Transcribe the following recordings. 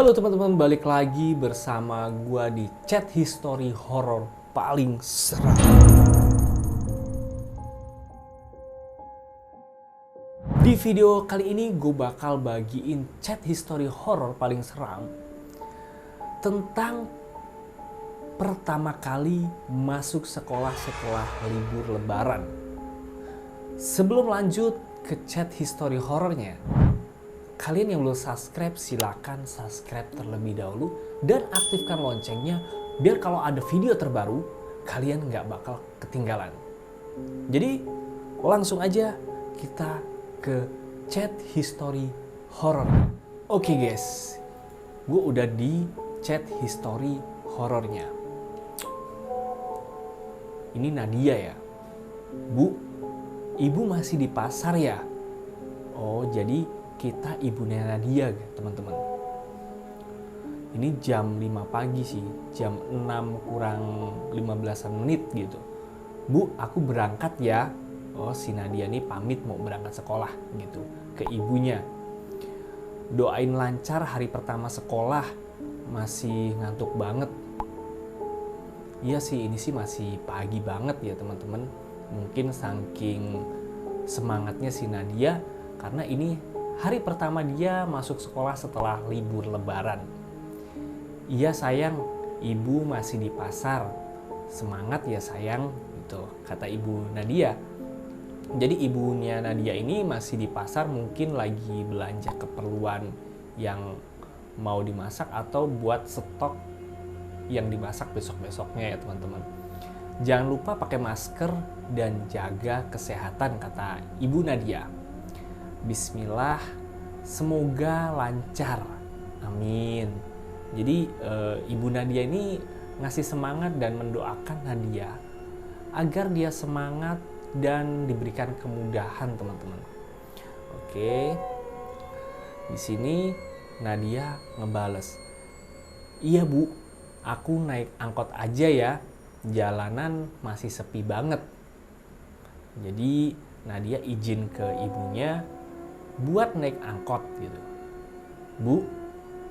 Halo teman-teman, balik lagi bersama gua di Chat History Horror paling seram. Di video kali ini gue bakal bagiin chat history horror paling seram tentang pertama kali masuk sekolah setelah libur lebaran. Sebelum lanjut ke chat history horornya, kalian yang belum subscribe silakan subscribe terlebih dahulu dan aktifkan loncengnya biar kalau ada video terbaru kalian nggak bakal ketinggalan. Jadi langsung aja kita ke chat history horror. Oke guys, gue udah di chat history horornya. Ini Nadia ya. Bu, ibu masih di pasar ya? Oh, jadi kita ibunya Nadia, teman-teman. Ini jam 5 pagi sih, jam 6 kurang 15 menit gitu. Bu, aku berangkat ya. Oh, si Nadia nih pamit mau berangkat sekolah gitu ke ibunya. Doain lancar hari pertama sekolah, masih ngantuk banget. Iya sih, ini sih masih pagi banget ya teman-teman. Mungkin saking semangatnya si Nadia karena ini hari pertama dia masuk sekolah setelah libur lebaran. Iya sayang, ibu masih di pasar. Semangat ya sayang, gitu kata ibu Nadia. Jadi ibunya Nadia ini masih di pasar, mungkin lagi belanja keperluan yang mau dimasak atau buat stok yang dimasak besok-besoknya ya teman-teman. Jangan lupa pakai masker dan jaga kesehatan kata ibu Nadia. Bismillah, semoga lancar, amin. Jadi ibu Nadia ini ngasih semangat dan mendoakan Nadia agar dia semangat dan diberikan kemudahan teman-teman. Oke, di sini Nadia ngebales, iya bu, aku naik angkot aja ya, jalanan masih sepi banget. Jadi Nadia izin ke ibunya buat naik angkot gitu. Bu,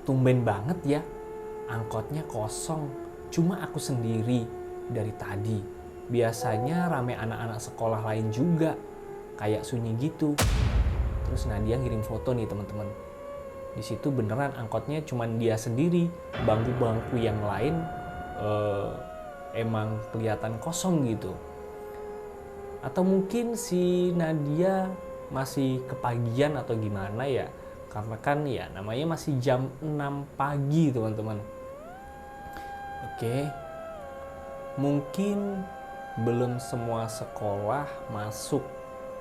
tumben banget ya, angkotnya kosong, cuma aku sendiri dari tadi. Biasanya rame anak-anak sekolah lain juga, kayak sunyi gitu. Terus Nadia ngirim foto nih teman-teman. Di situ beneran angkotnya cuma dia sendiri, bangku-bangku yang lain emang kelihatan kosong gitu. Atau mungkin si Nadia masih kepagian atau gimana ya, karena kan ya namanya masih jam 6 pagi teman-teman. Oke, mungkin belum semua sekolah masuk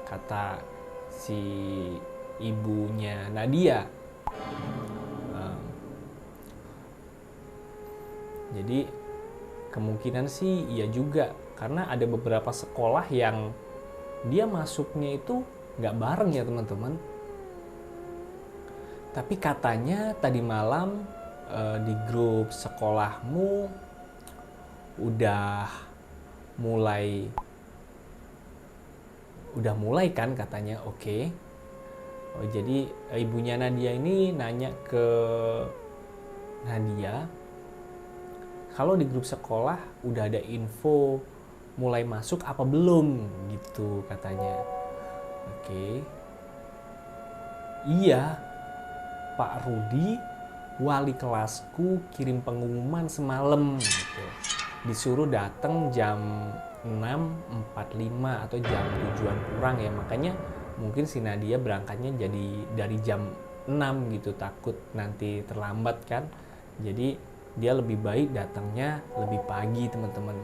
kata si ibunya Nadia. Jadi kemungkinan sih iya juga, karena ada beberapa sekolah yang dia masuknya itu nggak bareng ya teman-teman. Tapi katanya tadi malam di grup sekolahmu udah mulai kan katanya. Oke. Oh, jadi ibunya Nadia ini nanya ke Nadia kalau di grup sekolah udah ada info mulai masuk apa belum gitu katanya. Oke. Iya, Pak Rudi, wali kelasku kirim pengumuman semalam gitu. Disuruh datang jam 6.45 atau jam 7-an kurang ya. Makanya mungkin si Nadia berangkatnya jadi dari jam 6 gitu, takut nanti terlambat kan. Jadi dia lebih baik datangnya lebih pagi teman-teman.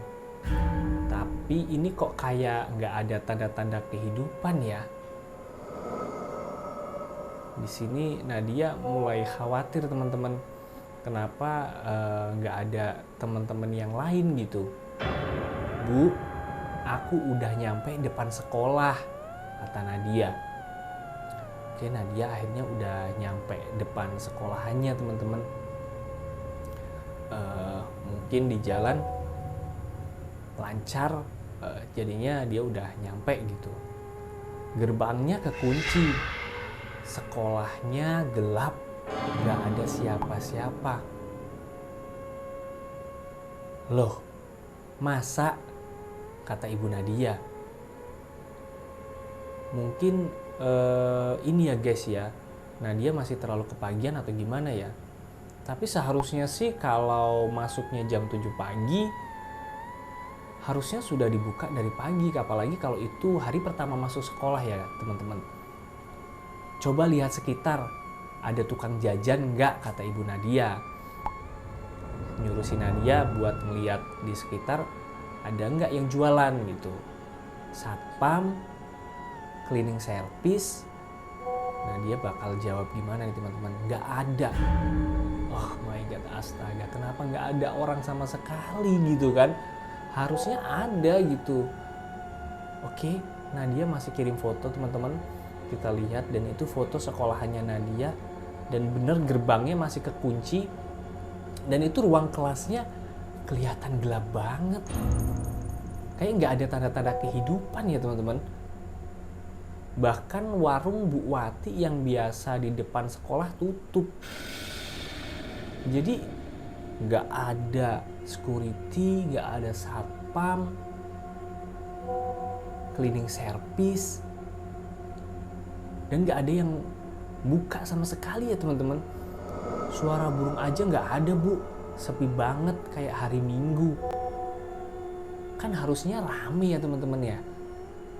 Tapi ini kok kayak nggak ada tanda-tanda kehidupan ya. Di sini Nadia mulai khawatir teman-teman. Kenapa nggak ada teman-teman yang lain gitu? Bu, aku udah nyampe depan sekolah, kata Nadia. Oke, Nadia akhirnya udah nyampe depan sekolahannya teman-teman. Mungkin di jalan lancar, jadinya dia udah nyampe gitu. Gerbangnya kekunci, sekolahnya gelap, Gak ada siapa-siapa. Loh, masa? Kata Ibu Nadia. Mungkin ini ya guys ya, Nadia masih terlalu kepagian atau gimana ya. Tapi seharusnya sih kalau masuknya jam 7 pagi, harusnya sudah dibuka dari pagi, apalagi kalau itu hari pertama masuk sekolah ya teman-teman. Coba lihat sekitar, ada tukang jajan nggak, kata Ibu Nadia. Nyuruh si Nadia buat ngeliat di sekitar ada nggak yang jualan gitu. Satpam, cleaning service. Nadia bakal jawab gimana nih teman-teman? Nggak ada. Oh my god, astaga, kenapa nggak ada orang sama sekali gitu kan? Harusnya ada gitu. Oke, Nadia masih kirim foto teman-teman. Kita lihat, dan itu foto sekolahannya Nadia. Dan bener gerbangnya masih kekunci. Dan itu ruang kelasnya kelihatan gelap banget. Kayak nggak ada tanda-tanda kehidupan ya teman-teman. Bahkan warung Bu Wati yang biasa di depan sekolah tutup. Jadi nggak ada security, nggak ada satpam, cleaning service, dan nggak ada yang buka sama sekali ya teman-teman. Suara burung aja nggak ada Bu, sepi banget kayak hari Minggu. Kan harusnya rame ya teman-teman ya.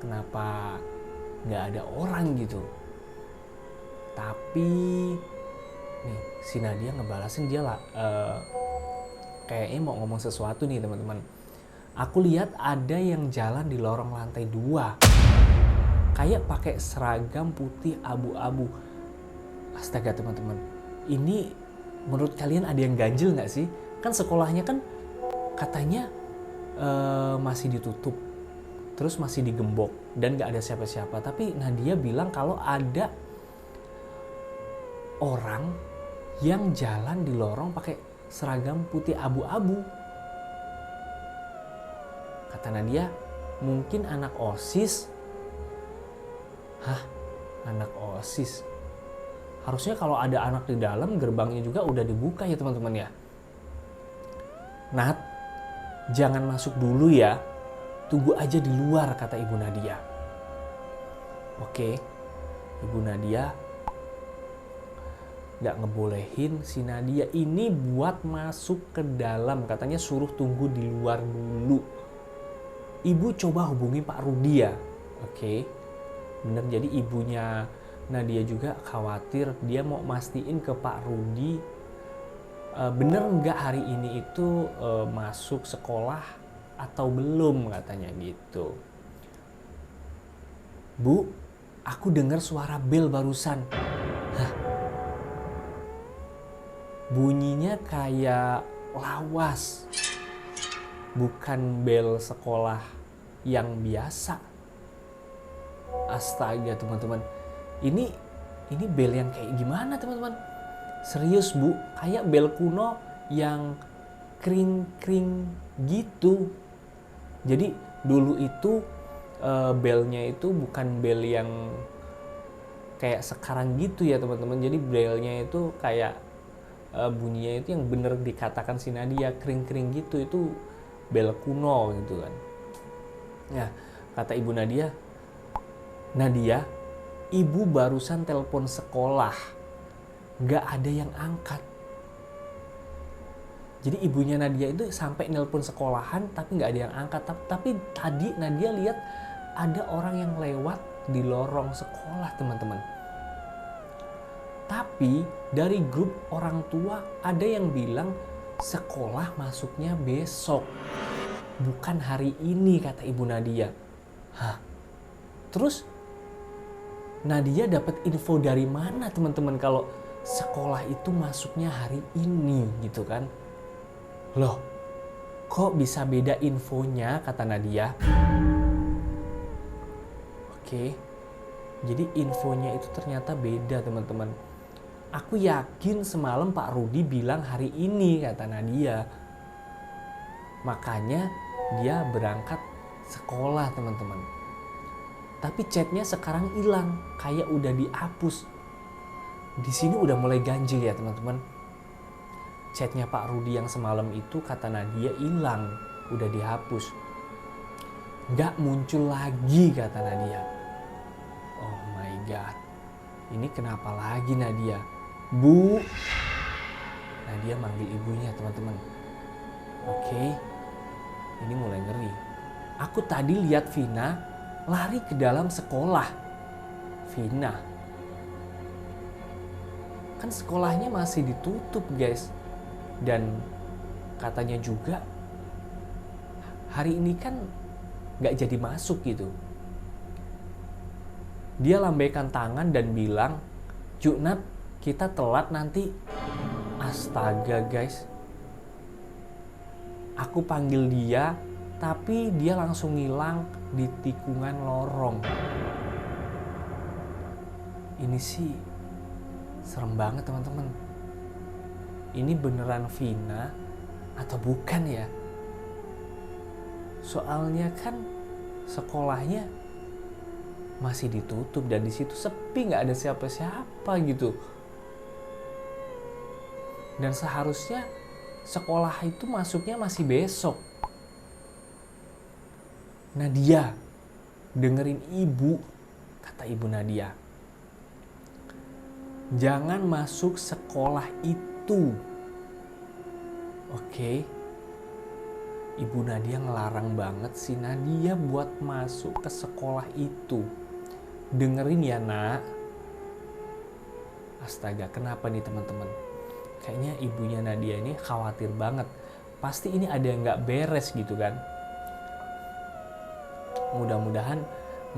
Kenapa nggak ada orang gitu? Tapi nih si Nadia ngebalasin dia lah, kayaknya mau ngomong sesuatu nih teman-teman. Aku lihat ada yang jalan di lorong lantai 2, kayak pakai seragam putih abu-abu. Astaga teman-teman, ini menurut kalian ada yang ganjil nggak sih? Kan sekolahnya kan katanya masih ditutup, terus masih digembok dan nggak ada siapa-siapa. Tapi Nadia bilang kalau ada orang yang jalan di lorong pakai seragam putih abu-abu. Kata Nadia, mungkin anak OSIS. Hah? Anak OSIS? Harusnya kalau ada anak di dalam, gerbangnya juga udah dibuka ya teman-teman ya. Nat, jangan masuk dulu ya. Tunggu aja di luar, kata Ibu Nadia. Oke, Ibu Nadia gak ngebolehin si Nadia ini buat masuk ke dalam. Katanya suruh tunggu di luar dulu. Ibu coba hubungi Pak Rudi ya. Oke, bener, jadi ibunya Nadia juga khawatir. Dia mau mastiin ke Pak Rudi, bener nggak hari ini itu masuk sekolah atau belum, katanya gitu. Bu, aku dengar suara bel barusan. Hah? Bunyinya kayak lawas, bukan bel sekolah yang biasa. Astaga teman-teman, ini bel yang kayak gimana teman-teman? Serius Bu, kayak bel kuno yang kring-kring gitu. Jadi dulu itu belnya itu bukan bel yang kayak sekarang gitu ya teman-teman. Jadi belnya itu kayak bunyinya itu yang bener dikatakan si Nadia, kring-kring gitu. Itu bel kuno gitu kan. Nah, kata Ibu Nadia, Nadia, Ibu barusan telepon sekolah, nggak ada yang angkat. Jadi ibunya Nadia itu sampai nelpon sekolahan tapi nggak ada yang angkat. Tapi tadi Nadia lihat ada orang yang lewat di lorong sekolah teman-teman. Tapi dari grup orang tua ada yang bilang sekolah masuknya besok, bukan hari ini, kata Ibu Nadia. Hah? Terus Nadia dapat info dari mana teman-teman kalau sekolah itu masuknya hari ini gitu kan? Loh, kok bisa beda infonya, kata Nadia. Oke, jadi infonya itu ternyata beda teman-teman. Aku yakin semalam Pak Rudi bilang hari ini, kata Nadia. Makanya dia berangkat sekolah teman-teman. Tapi chatnya sekarang hilang, kayak udah dihapus. Di sini udah mulai ganjil ya teman-teman. Chatnya Pak Rudi yang semalam itu kata Nadia hilang, udah dihapus. Nggak muncul lagi kata Nadia. Oh my god, ini kenapa lagi Nadia? Bu, Nadia manggil ibunya teman-teman. Oke, ini mulai ngeri. Aku tadi lihat Vina lari ke dalam sekolah. Vina, kan sekolahnya masih ditutup guys. Dan katanya juga hari ini kan gak jadi masuk gitu. Dia lambaikan tangan dan bilang, Junat, kita telat nanti. Astaga guys. Aku panggil dia, tapi dia langsung ngilang di tikungan lorong. Ini sih serem banget teman-teman. Ini beneran Vina atau bukan ya? Soalnya kan sekolahnya masih ditutup dan di situ sepi, nggak ada siapa-siapa gitu. Dan seharusnya sekolah itu masuknya masih besok. Nadia, dengerin ibu, kata ibu Nadia. Jangan masuk sekolah itu. Oke. Ibu Nadia ngelarang banget si Nadia buat masuk ke sekolah itu. Dengerin ya nak. Astaga, kenapa nih teman-teman? Kayaknya ibunya Nadia ini khawatir banget. Pasti ini ada yang gak beres gitu kan. Mudah-mudahan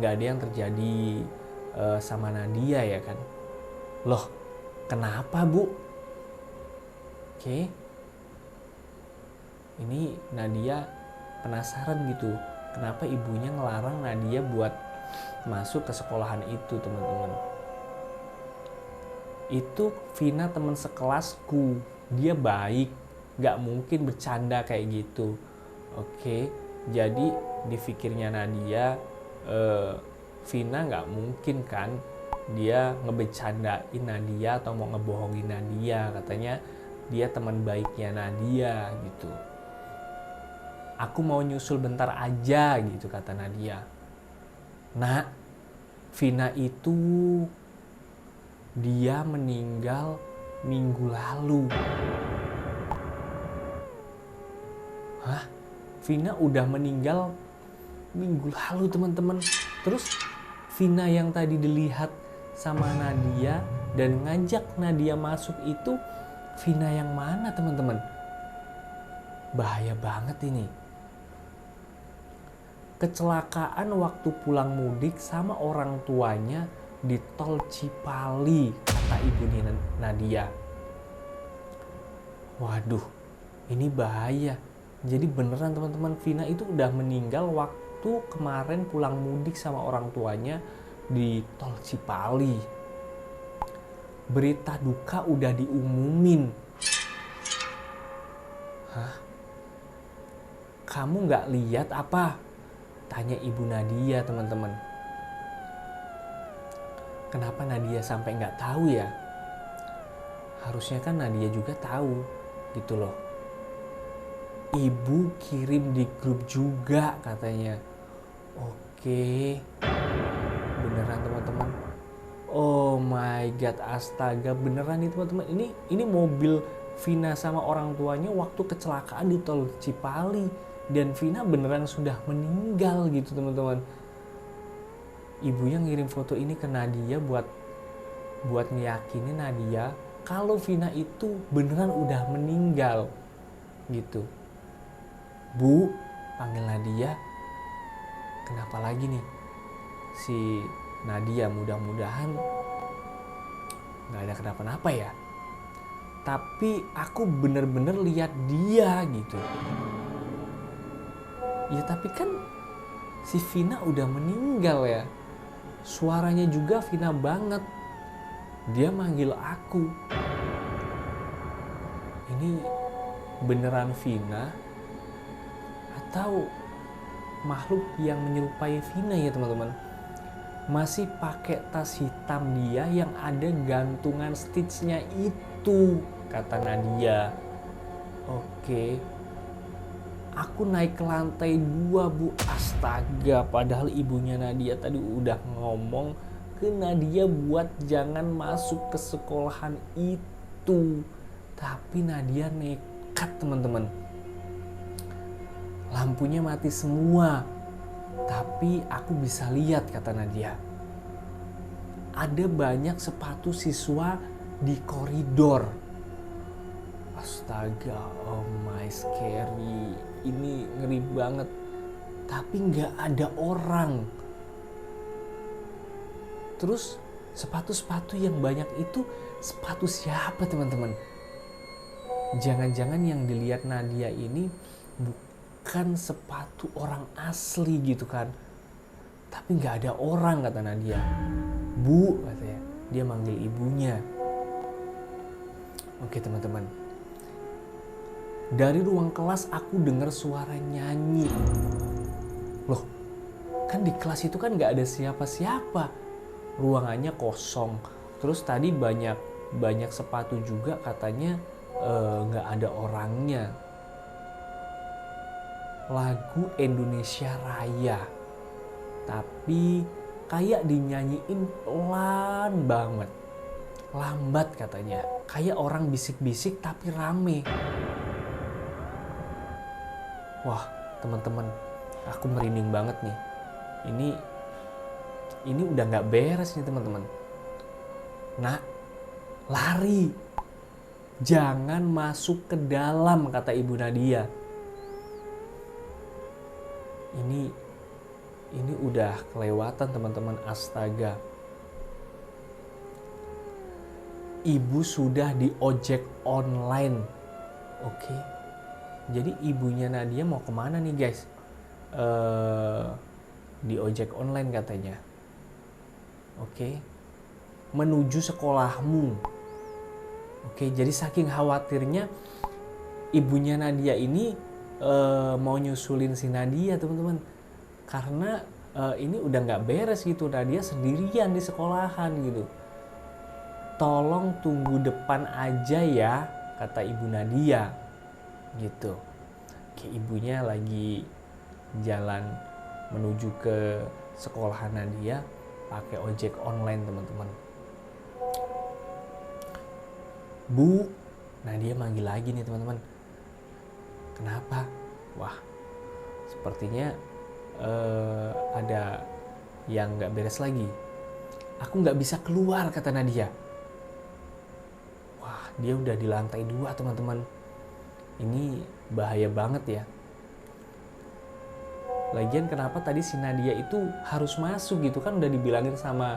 gak ada yang terjadi sama Nadia ya kan. Loh, kenapa bu? Oke. Ini Nadia penasaran gitu. Kenapa ibunya ngelarang Nadia buat masuk ke sekolahan itu teman-teman. Itu Vina teman sekelasku. Dia baik. Gak mungkin bercanda kayak gitu. Oke. Jadi di pikirnya Nadia, Vina gak mungkin kan dia ngebecandain Nadia atau mau ngebohongin Nadia. Katanya dia teman baiknya Nadia gitu. Aku mau nyusul bentar aja gitu kata Nadia. Nak, Vina itu dia meninggal minggu lalu. Hah? Vina udah meninggal minggu lalu teman-teman. Terus Vina yang tadi dilihat sama Nadia dan ngajak Nadia masuk itu Vina yang mana teman-teman? Bahaya banget ini. Kecelakaan waktu pulang mudik sama orang tuanya di tol Cipali, kata ibu Nadia. Waduh, ini bahaya. Jadi beneran teman-teman, Vina itu udah meninggal waktu kemarin pulang mudik sama orang tuanya di tol Cipali. Berita duka udah diumumin. Hah? Kamu gak lihat apa? Tanya ibu Nadia teman-teman. Kenapa Nadia sampai gak tahu ya? Harusnya kan Nadia juga tahu gitu loh. Ibu kirim di grup juga katanya. Oke. Beneran teman-teman. Oh my god, astaga, beneran nih teman-teman. Ini mobil Vina sama orang tuanya waktu kecelakaan di tol Cipali dan Vina beneran sudah meninggal gitu teman-teman. Ibunya ngirim foto ini ke Nadia buat ngeyakinin Nadia kalau Vina itu beneran udah meninggal gitu. Bu, panggil Nadia. Kenapa lagi nih si Nadia? Mudah-mudahan gak ada kenapa-napa ya. Tapi aku bener-bener lihat dia gitu. Ya tapi kan si Vina udah meninggal ya. Suaranya juga Vina banget. Dia manggil aku. Ini beneran Vina atau makhluk yang menyerupai Vina ya teman-teman? masih pakai tas hitam dia yang ada gantungan stitchnya itu, kata Nadia. Oke. Aku naik ke lantai 2, Bu. Astaga, padahal ibunya Nadia tadi udah ngomong ke Nadia buat jangan masuk ke sekolahan itu. Tapi Nadia nekat, teman-teman. Lampunya mati semua. Tapi aku bisa lihat, kata Nadia. Ada banyak sepatu siswa di koridor. Astaga, oh my scary. Ini ngeri banget. Tapi nggak ada orang. Terus sepatu-sepatu yang banyak itu sepatu siapa, teman-teman? Jangan-jangan yang dilihat Nadia ini bukan sepatu orang asli gitu kan. Tapi nggak ada orang, kata Nadia. Bu, katanya. Dia manggil ibunya. Oke, teman-teman. Dari ruang kelas aku dengar suara nyanyi. Loh, kan di kelas itu kan nggak ada siapa-siapa. Ruangannya kosong. Terus tadi banyak sepatu juga katanya nggak ada orangnya. Lagu Indonesia Raya. Tapi kayak dinyanyiin pelan banget. Lambat katanya. Kayak orang bisik-bisik tapi rame. Wah, teman-teman, aku merinding banget nih. Ini udah nggak beres nih, teman-teman. Nak, lari. Jangan masuk ke dalam, kata Ibu Nadia. Ini udah kelewatan, teman-teman. Astaga. Ibu sudah di ojek online. Oke. Jadi ibunya Nadia mau kemana nih, guys? Di ojek online katanya. Oke. Menuju sekolahmu. Oke, jadi saking khawatirnya ibunya Nadia ini mau nyusulin si Nadia, teman-teman. Karena ini udah nggak beres gitu. Nadia sendirian di sekolahan gitu. Tolong tunggu depan aja ya, kata Ibu Nadia. Gitu. Kayak ibunya lagi jalan menuju ke sekolahan Nadia pakai ojek online, teman-teman. Bu, Nadia manggil lagi nih, teman-teman. Kenapa? Wah, sepertinya ada yang nggak beres lagi. Aku nggak bisa keluar, kata Nadia. Wah, dia udah di lantai 2, teman-teman. Ini bahaya banget ya. Lagian kenapa tadi si Nadia itu harus masuk gitu kan, udah dibilangin sama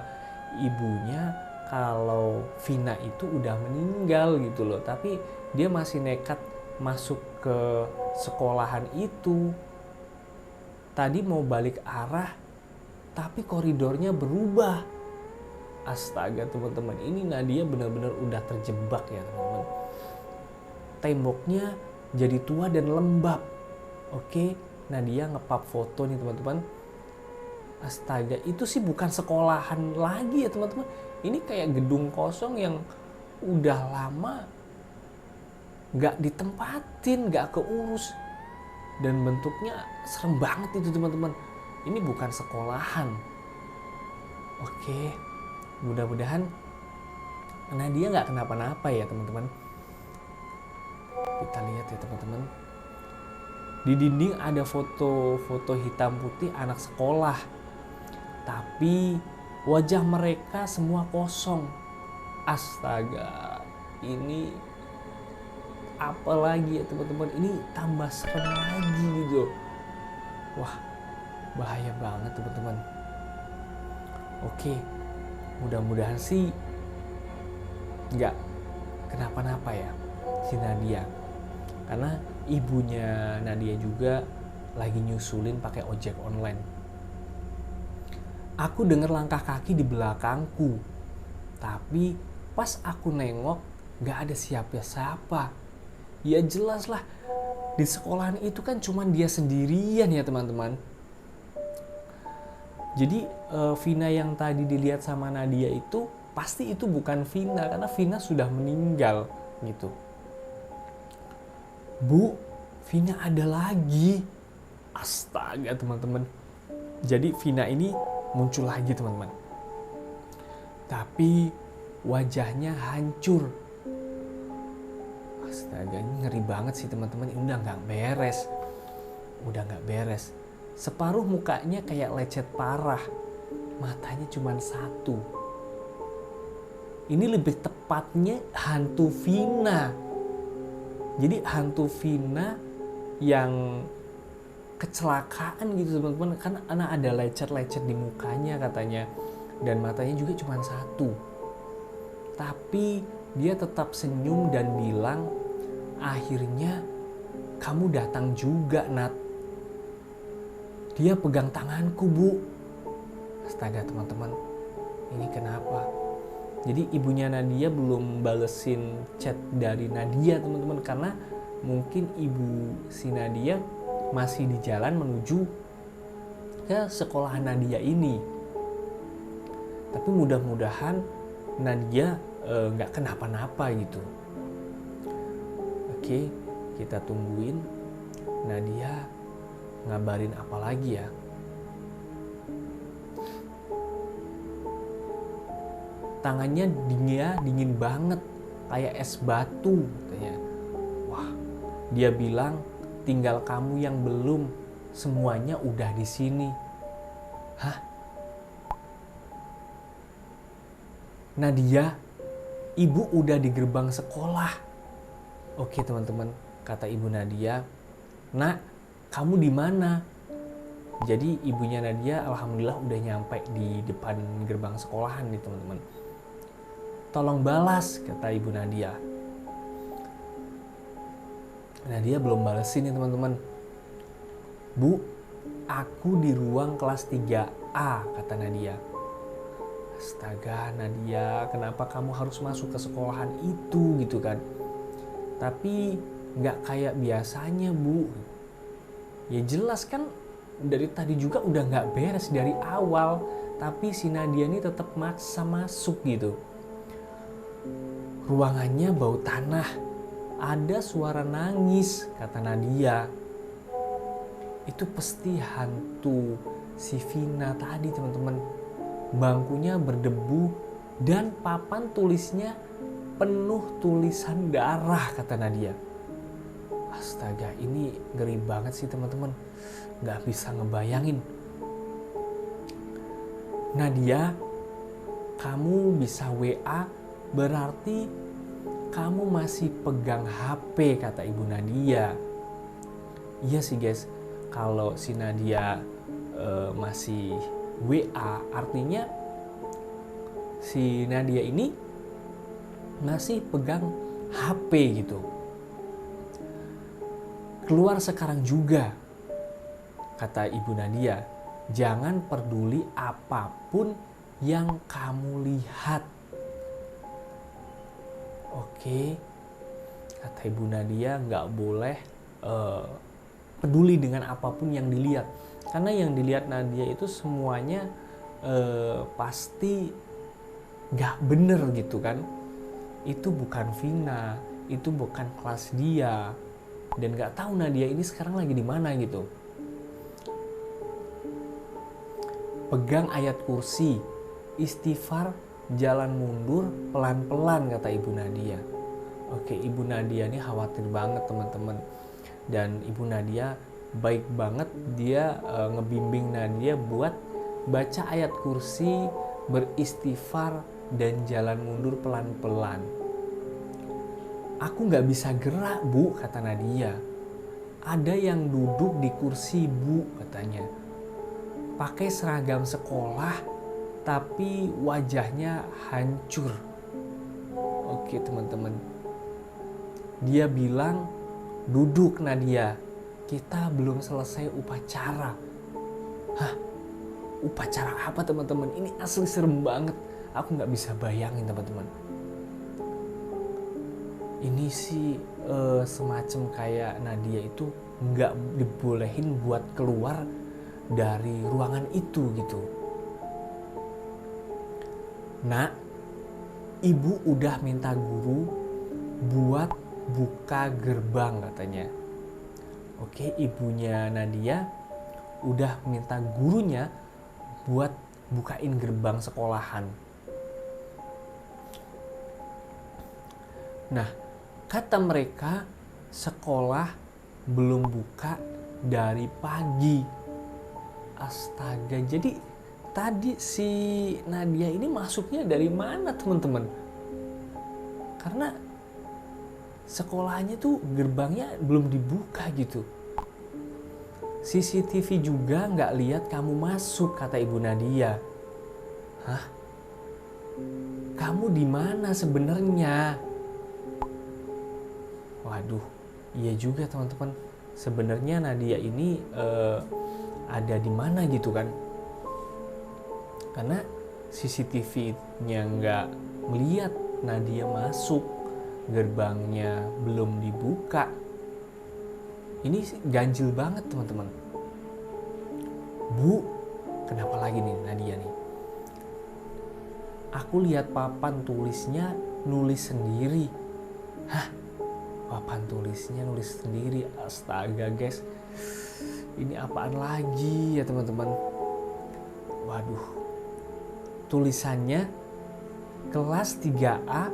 ibunya kalau Vina itu udah meninggal gitu loh. Tapi dia masih nekat masuk ke sekolahan itu. Tadi mau balik arah, tapi koridornya berubah. Astaga, teman-teman, ini Nadia benar-benar udah terjebak ya, teman-teman. Temboknya jadi tua dan lembab. Oke, Nadia ngepap foto nih, teman-teman. Astaga, itu sih bukan sekolahan lagi ya, teman-teman. Ini kayak gedung kosong yang udah lama gak ditempatin, gak keurus. Dan bentuknya serem banget itu, teman-teman. Ini bukan sekolahan. Oke, mudah-mudahan Nadia gak kenapa-napa ya, teman-teman. Kita lihat ya, teman-teman. Di dinding ada foto-foto hitam putih anak sekolah. Tapi wajah mereka semua kosong. Astaga, ini apa lagi ya, teman-teman? Ini tambah serem lagi gitu. Wah, bahaya banget, teman-teman. Oke, mudah-mudahan sih nggak kenapa-napa ya si Nadia. Karena ibunya Nadia juga lagi nyusulin pakai ojek online. Aku dengar langkah kaki di belakangku. Tapi pas aku nengok gak ada siapa-siapa. Ya jelas lah, di sekolahan itu kan cuma dia sendirian ya, teman-teman. Jadi Vina yang tadi dilihat sama Nadia itu pasti itu bukan Vina, karena Vina sudah meninggal gitu. Bu, Vina ada lagi. Astaga teman-teman. Jadi Vina ini muncul lagi teman-teman. Tapi wajahnya hancur. Astaga, ini ngeri banget sih teman-teman. Ini udah gak beres. Udah gak beres. Separuh mukanya kayak lecet parah. Matanya cuma satu. Ini lebih tepatnya hantu Vina. Jadi hantu Vina yang kecelakaan gitu teman-teman. Kan ada lecet-lecet di mukanya katanya. Dan matanya juga cuma satu. Tapi dia tetap senyum dan bilang, akhirnya kamu datang juga, Nat. Dia pegang tanganku, Bu. Astaga teman-teman, ini kenapa? Jadi ibunya Nadia belum balesin chat dari Nadia teman-teman. Karena mungkin ibu si Nadia masih di jalan menuju ke sekolah Nadia ini. Tapi mudah-mudahan Nadia nggak kenapa-napa gitu. Oke, kita tungguin Nadia ngabarin apa lagi ya. Tangannya dingin banget, kayak es batu katanya. Wah, dia bilang tinggal kamu yang belum, semuanya udah di sini. Hah? Nadia, ibu udah di gerbang sekolah. Oke teman-teman, kata ibu Nadia, Nak, kamu di mana? Jadi ibunya Nadia alhamdulillah udah nyampe di depan gerbang sekolahan nih teman-teman. Tolong balas, kata ibu Nadia. Nadia belum balesin nih teman-teman. Bu, aku di ruang kelas 3A, kata Nadia. Astaga Nadia, kenapa kamu harus masuk ke sekolahan itu gitu kan? Tapi nggak kayak biasanya Bu. Ya jelas kan dari tadi juga udah nggak beres dari awal. Tapi si Nadia ini tetap maksa masuk gitu. Ruangannya bau tanah. Ada suara nangis, kata Nadia. Itu pasti hantu si Vina tadi teman-teman. Bangkunya berdebu dan papan tulisnya penuh tulisan darah, kata Nadia. Astaga, ini ngeri banget sih teman-teman. Gak bisa ngebayangin. Nadia, kamu bisa WA, berarti kamu masih pegang HP, kata ibu Nadia. Iya sih guys, kalau si Nadia masih WA, artinya si Nadia ini masih pegang HP gitu. Keluar sekarang juga, kata ibu Nadia. Jangan peduli apapun yang kamu lihat. Oke, kata ibu Nadia, nggak boleh peduli dengan apapun yang dilihat. Karena yang dilihat Nadia itu semuanya pasti gak bener gitu kan. Itu bukan Vina, itu bukan kelas dia. Dan gak tahu Nadia ini sekarang lagi di mana gitu. Pegang ayat kursi, istighfar, jalan mundur pelan-pelan, kata ibu Nadia. Oke, ibu Nadia ini khawatir banget teman-teman. Dan ibu Nadia baik banget, dia ngebimbing Nadia buat baca ayat kursi, beristighfar, dan jalan mundur pelan-pelan. Aku gak bisa gerak Bu, kata Nadia. Ada yang duduk di kursi Bu, katanya. Pakai seragam sekolah, tapi wajahnya hancur. Oke teman-teman. Dia bilang, duduk Nadia. Kita belum selesai upacara. Hah? Upacara apa teman-teman? Ini asli serem banget. Aku gak bisa bayangin teman-teman. Ini sih semacam kayak Nadia itu gak dibolehin buat keluar dari ruangan itu gitu. Nak, ibu udah minta guru buat buka gerbang katanya. Oke, ibunya Nadia udah minta gurunya buat bukain gerbang sekolahan. Nah, kata mereka sekolah belum buka dari pagi. Astaga, jadi tadi si Nadia ini masuknya dari mana teman-teman? Karena sekolahnya tuh gerbangnya belum dibuka gitu. CCTV juga nggak lihat kamu masuk, kata ibu Nadia. Hah? Kamu di mana sebenarnya? Waduh, iya juga teman-teman. Sebenarnya Nadia ini ada di mana gitu kan? Karena CCTV-nya nggak melihat Nadia masuk, gerbangnya belum dibuka. Ini ganjil banget teman-teman. Bu, kenapa lagi nih Nadia nih? Aku lihat papan tulisnya nulis sendiri. Hah? Papan tulisnya nulis sendiri. Astaga guys, ini apaan lagi ya teman-teman? Waduh, tulisannya kelas 3A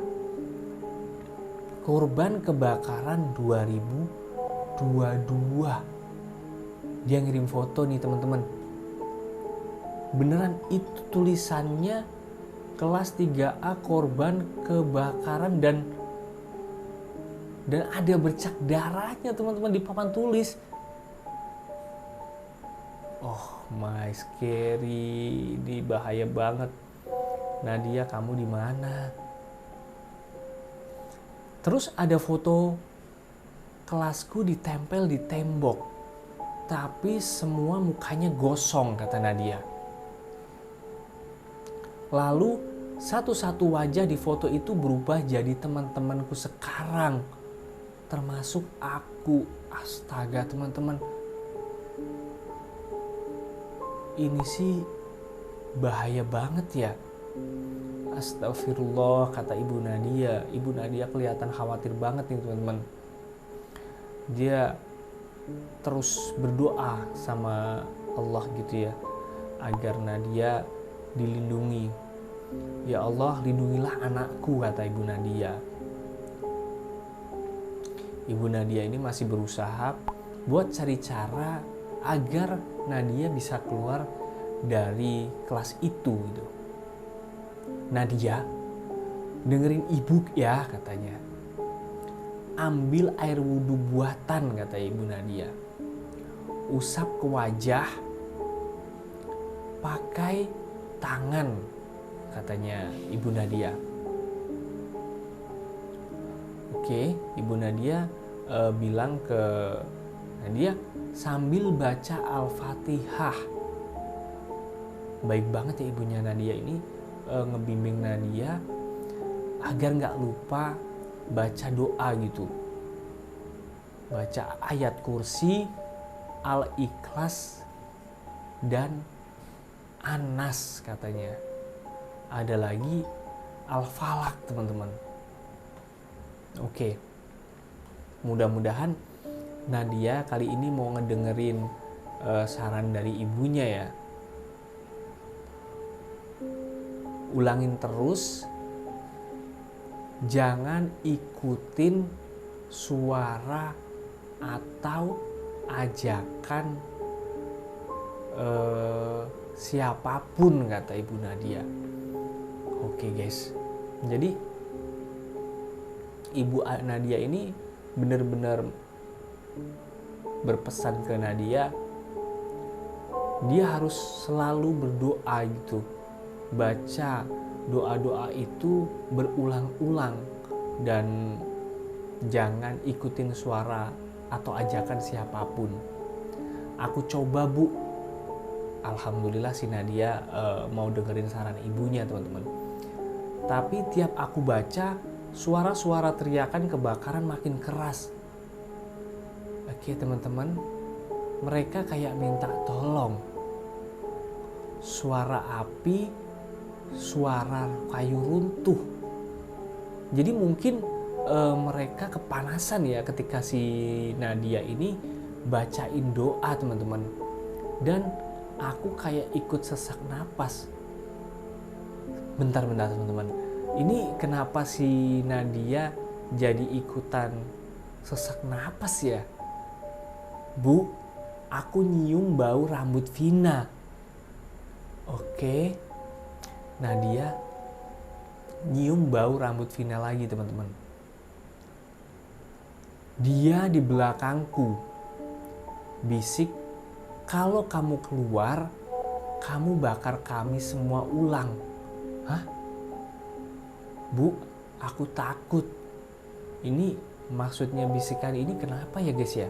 korban kebakaran 2022. Dia ngirim foto nih teman-teman. Beneran itu tulisannya kelas 3A korban kebakaran dan ada bercak darahnya teman-teman di papan tulis. Oh my scary, ini bahaya banget. Nadia, kamu di mana? Terus ada foto kelasku ditempel di tembok, tapi semua mukanya gosong, kata Nadia. Lalu satu-satu wajah di foto itu berubah jadi teman-temanku sekarang, termasuk aku. Astaga teman-teman, ini sih bahaya banget ya. Astagfirullah, kata ibu Nadia. Ibu Nadia kelihatan khawatir banget nih teman-teman. Dia terus berdoa sama Allah gitu ya, agar Nadia dilindungi. Ya Allah, lindungilah anakku, kata ibu Nadia. Ibu Nadia ini masih berusaha buat cari cara agar Nadia bisa keluar dari kelas itu gitu. Nadia, dengerin ibu ya, katanya. Ambil air wudhu buatan, kata ibu Nadia. Usap ke wajah pakai tangan, katanya ibu Nadia. Oke, ibu Nadia bilang ke Nadia sambil baca Al-Fatihah. Baik banget ya ibunya Nadia ini, ngebimbing Nadia agar nggak lupa baca doa gitu. Baca ayat kursi, Al-Ikhlas, dan Anas katanya. Ada lagi Al-Falak teman-teman. Oke, mudah-mudahan Nadia kali ini mau ngedengerin saran dari ibunya ya. Ulangin terus, jangan ikutin suara atau ajakan siapapun, kata ibu Nadia. Oke guys, jadi ibu Nadia ini benar-benar berpesan ke Nadia, dia harus selalu berdoa gitu. Baca doa-doa itu berulang-ulang dan jangan ikutin suara atau ajakan siapapun. Aku coba bu, alhamdulillah si Nadia mau dengerin saran ibunya teman-teman. Tapi tiap aku baca, suara-suara teriakan kebakaran makin keras. Oke teman-teman, mereka kayak minta tolong. Suara api suara kayu runtuh. Jadi mungkin mereka kepanasan ya ketika si Nadia ini bacain doa, teman-teman. Dan aku kayak ikut sesak napas. Bentar teman-teman. Ini kenapa si Nadia jadi ikutan sesak napas ya? Bu, aku nyium bau rambut Vina. Oke. Nadia nyium bau rambut Vina lagi, teman-teman. Dia di belakangku. Bisik, kalau kamu keluar, kamu bakar kami semua ulang. Hah? Bu, aku takut. Ini maksudnya bisikan ini kenapa ya guys ya?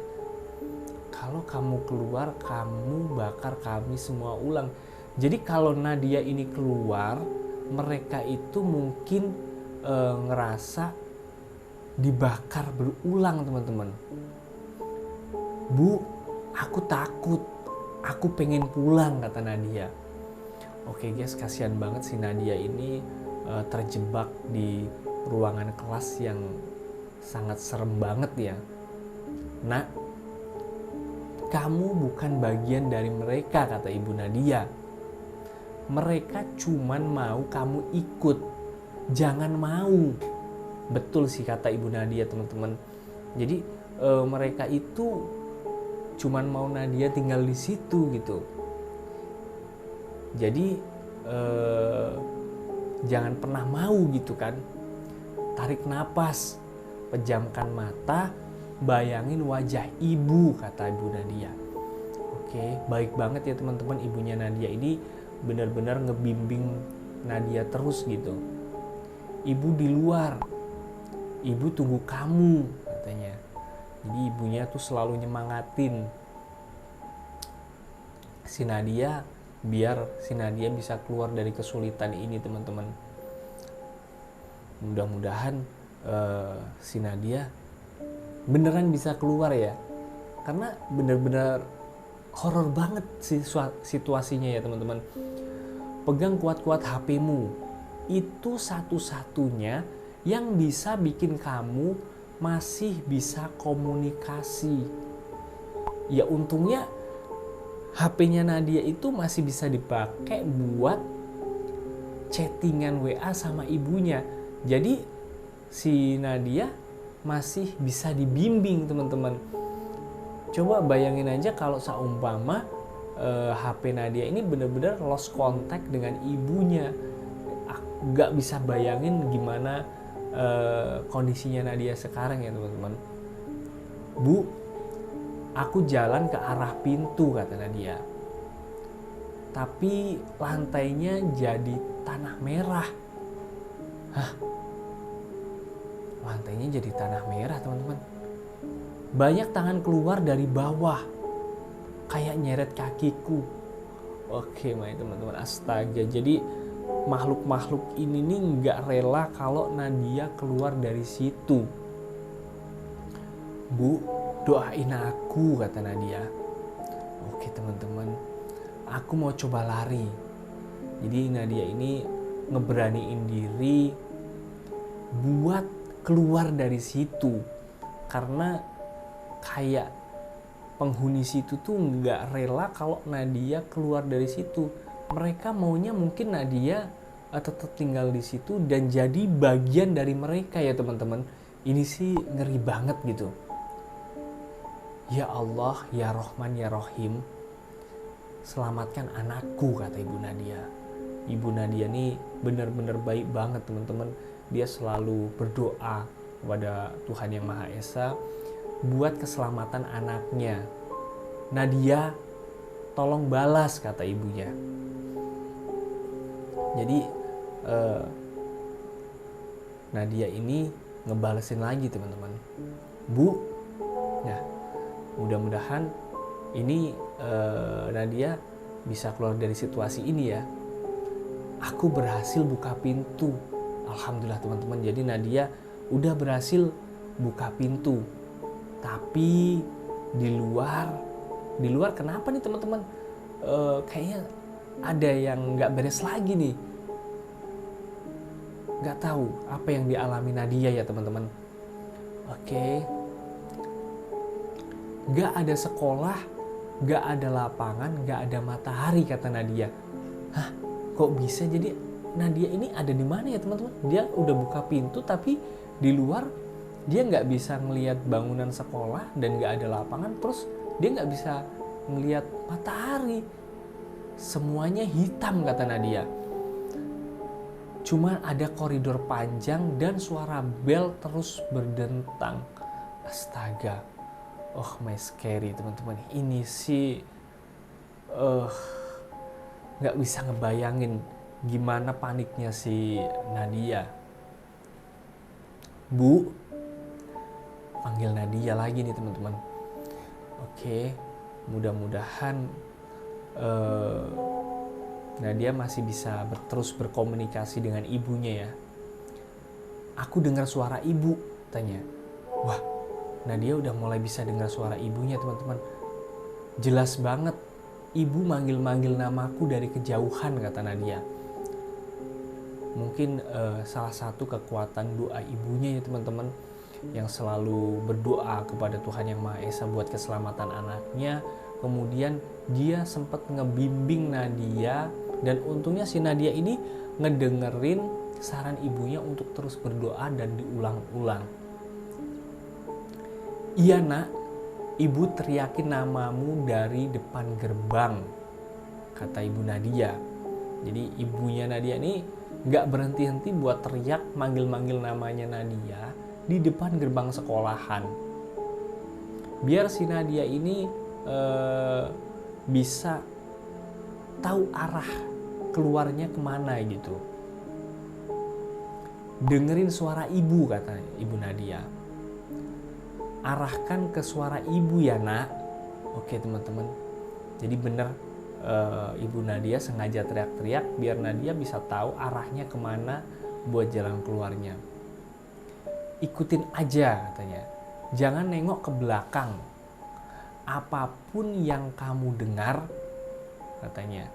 Kalau kamu keluar, kamu bakar kami semua ulang. Jadi kalau Nadia ini keluar, mereka itu mungkin ngerasa dibakar berulang, teman-teman. Bu, aku takut. Aku pengen pulang, kata Nadia. Oke guys, kasihan banget si Nadia ini terjebak di ruangan kelas yang sangat serem banget ya. Nak, kamu bukan bagian dari mereka, kata Ibu Nadia. Mereka cuman mau kamu ikut. Jangan mau. Betul sih kata Ibu Nadia, teman-teman. Jadi mereka itu cuman mau Nadia tinggal di situ gitu. Jadi jangan pernah mau gitu kan. Tarik napas, pejamkan mata, bayangin wajah ibu, kata Ibu Nadia. Oke, baik banget ya teman-teman, ibunya Nadia ini benar-benar ngebimbing Nadia terus gitu. Ibu di luar, ibu tunggu kamu, katanya. Jadi ibunya tuh selalu nyemangatin si Nadia biar si Nadia bisa keluar dari kesulitan ini, teman-teman. Mudah-mudahan si Nadia beneran bisa keluar ya, karena bener-bener horor banget sih situasinya ya teman-teman. Pegang kuat-kuat HP-mu, itu satu-satunya yang bisa bikin kamu masih bisa komunikasi. Ya untungnya HP-nya Nadia itu masih bisa dipakai buat chattingan WA sama ibunya. Jadi si Nadia masih bisa dibimbing, teman-teman. Coba bayangin aja kalau seumpama HP Nadia ini benar-benar lost contact dengan ibunya. Gak bisa bayangin gimana kondisinya Nadia sekarang ya teman-teman. Bu, aku jalan ke arah pintu, kata Nadia. Tapi lantainya jadi tanah merah. Hah? Lantainya jadi tanah merah, teman-teman. Banyak tangan keluar dari bawah, kayak nyeret kakiku. Oke, teman-teman, astaga. Jadi makhluk-makhluk ini nih nggak rela kalau Nadia keluar dari situ. Bu, doain aku, kata Nadia. Oke teman-teman, aku mau coba lari. Jadi Nadia ini ngeberaniin diri buat keluar dari situ, karena kayak penghuni situ tuh nggak rela kalau Nadia keluar dari situ. Mereka maunya mungkin Nadia tetap tinggal di situ dan jadi bagian dari mereka ya teman-teman. Ini sih ngeri banget gitu. Ya Allah, ya Rahman, ya Rahim, selamatkan anakku, kata Ibu Nadia. Ibu Nadia nih benar-benar baik banget teman-teman. Dia selalu berdoa kepada Tuhan Yang Maha Esa buat keselamatan anaknya. Nadia, tolong balas, kata ibunya. Jadi Nadia ini ngebalesin lagi teman-teman. Bu, nah mudah-mudahan ini Nadia bisa keluar dari situasi ini ya. Aku berhasil buka pintu. Alhamdulillah teman-teman. Jadi Nadia udah berhasil buka pintu. Tapi di luar kenapa nih teman-teman? Kayaknya ada yang nggak beres lagi nih. nggak tahu apa yang dialami Nadia ya teman-teman. Oke. Nggak ada sekolah, nggak ada lapangan, nggak ada matahari, kata Nadia. Hah, kok bisa? Jadi Nadia ini ada di mana ya teman-teman? Dia udah buka pintu tapi di luar dia nggak bisa ngelihat bangunan sekolah dan nggak ada lapangan, terus dia nggak bisa ngelihat matahari. Semuanya hitam, kata Nadia. Cuma ada koridor panjang dan suara bel terus berdentang. Astaga, oh my scary teman-teman. Ini sih nggak bisa ngebayangin gimana paniknya si Nadia. Bu, panggil Nadia lagi nih teman-teman. Oke, mudah-mudahan Nadia masih bisa terus berkomunikasi dengan ibunya ya. Aku dengar suara ibu, tanya. Wah, Nadia udah mulai bisa dengar suara ibunya teman-teman. Jelas banget, ibu manggil-manggil namaku dari kejauhan, kata Nadia. Mungkin salah satu kekuatan doa ibunya ya teman-teman, yang selalu berdoa kepada Tuhan Yang Maha Esa buat keselamatan anaknya. Kemudian dia sempat ngebimbing Nadia, dan untungnya si Nadia ini ngedengerin saran ibunya untuk terus berdoa dan diulang-ulang. Iya nak, ibu teriakin namamu dari depan gerbang, kata ibu Nadia. Jadi ibunya Nadia ini gak berhenti-henti buat teriak manggil-manggil namanya Nadia di depan gerbang sekolahan. Biar si Nadia ini bisa tahu arah keluarnya kemana gitu. Dengerin suara ibu, kata ibu Nadia. Arahkan ke suara ibu ya nak. Oke teman-teman. Jadi bener, ibu Nadia sengaja teriak-teriak biar Nadia bisa tahu arahnya kemana buat jalan keluarnya. Ikutin aja, katanya. Jangan nengok ke belakang. Apapun yang kamu dengar, katanya.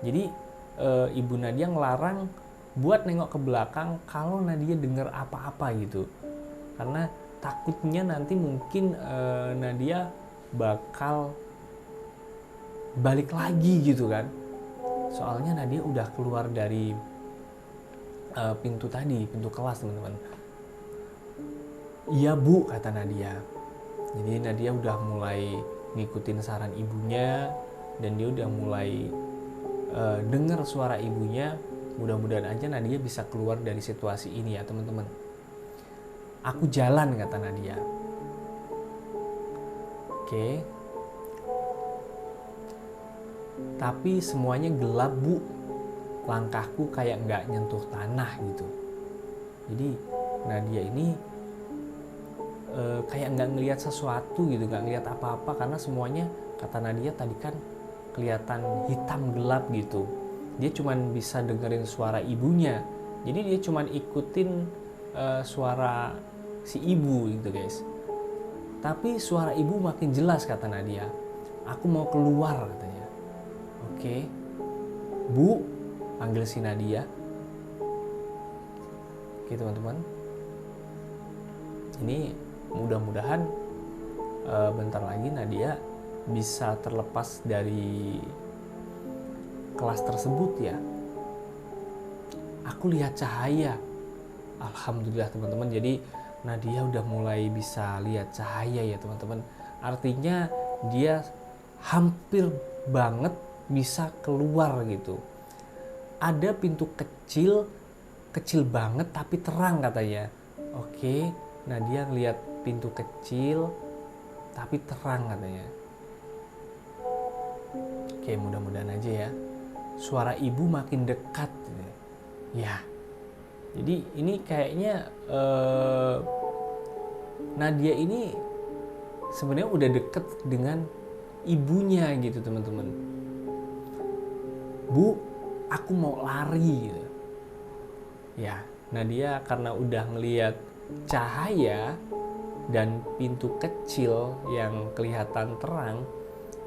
Jadi ibu Nadia ngelarang buat nengok ke belakang kalau Nadia dengar apa-apa gitu. Karena takutnya nanti mungkin Nadia bakal balik lagi gitu kan. Soalnya Nadia udah keluar dari pintu tadi, pintu kelas teman-teman. Iya bu, kata Nadia. Jadi Nadia udah mulai ngikutin saran ibunya, dan dia udah mulai dengar suara ibunya. Mudah-mudahan aja Nadia bisa keluar dari situasi ini ya teman-teman. Aku jalan, kata Nadia. Oke. Tapi semuanya gelap bu. Langkahku kayak nggak nyentuh tanah gitu. Jadi Nadia ini kayak nggak ngelihat sesuatu gitu, nggak ngelihat apa-apa karena semuanya, kata Nadia tadi kan kelihatan hitam gelap gitu. Dia cuman bisa dengerin suara ibunya. Jadi dia cuman ikutin suara si ibu gitu guys. Tapi suara ibu makin jelas, kata Nadia. Aku mau keluar, katanya. Oke. Bu, panggil si Nadia. Oke teman-teman. Ini mudah-mudahan bentar lagi Nadia bisa terlepas dari kelas tersebut ya. Aku lihat cahaya. Alhamdulillah teman-teman. Jadi Nadia udah mulai bisa lihat cahaya ya teman-teman. Artinya dia hampir banget bisa keluar gitu. Ada pintu kecil banget tapi terang, katanya. Oke, Nadia ngeliat pintu kecil tapi terang, katanya. Oke, mudah-mudahan aja ya. Suara ibu makin dekat. Ya, jadi ini kayaknya Nadia ini sebenarnya udah deket dengan ibunya gitu teman-teman. Bu, aku mau lari gitu. Ya, Nadia karena udah ngelihat cahaya dan pintu kecil yang kelihatan terang,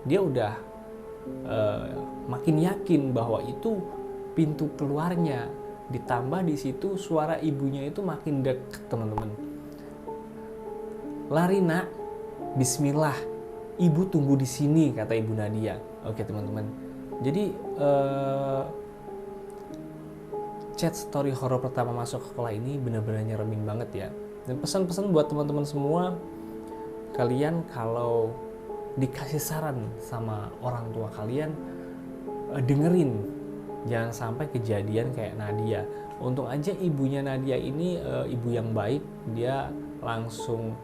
dia udah makin yakin bahwa itu pintu keluarnya. Ditambah di situ suara ibunya itu makin deket, teman-teman. Lari nak, bismillah, ibu tunggu di sini, kata Ibu Nadia. Oke teman-teman, jadi chat story horor pertama masuk sekolah ini benar-benar nyeremin banget ya. Dan pesan-pesan buat teman-teman semua, kalian kalau dikasih saran sama orang tua kalian, dengerin, jangan sampai kejadian kayak Nadia. Untung aja ibunya Nadia ini ibu yang baik, dia langsung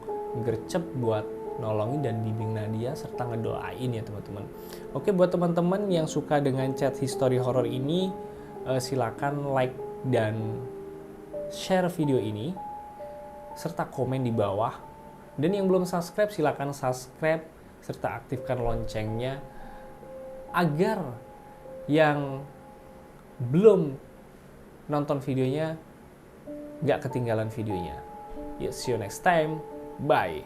gercep buat nolongin dan bimbing Nadia serta ngedoain ya teman-teman. Oke, buat teman-teman yang suka dengan chat history horror ini, silakan like dan share video ini serta komen di bawah. Dan yang belum subscribe, silakan subscribe serta aktifkan loncengnya agar yang belum nonton videonya nggak ketinggalan videonya. See you next time. Bye.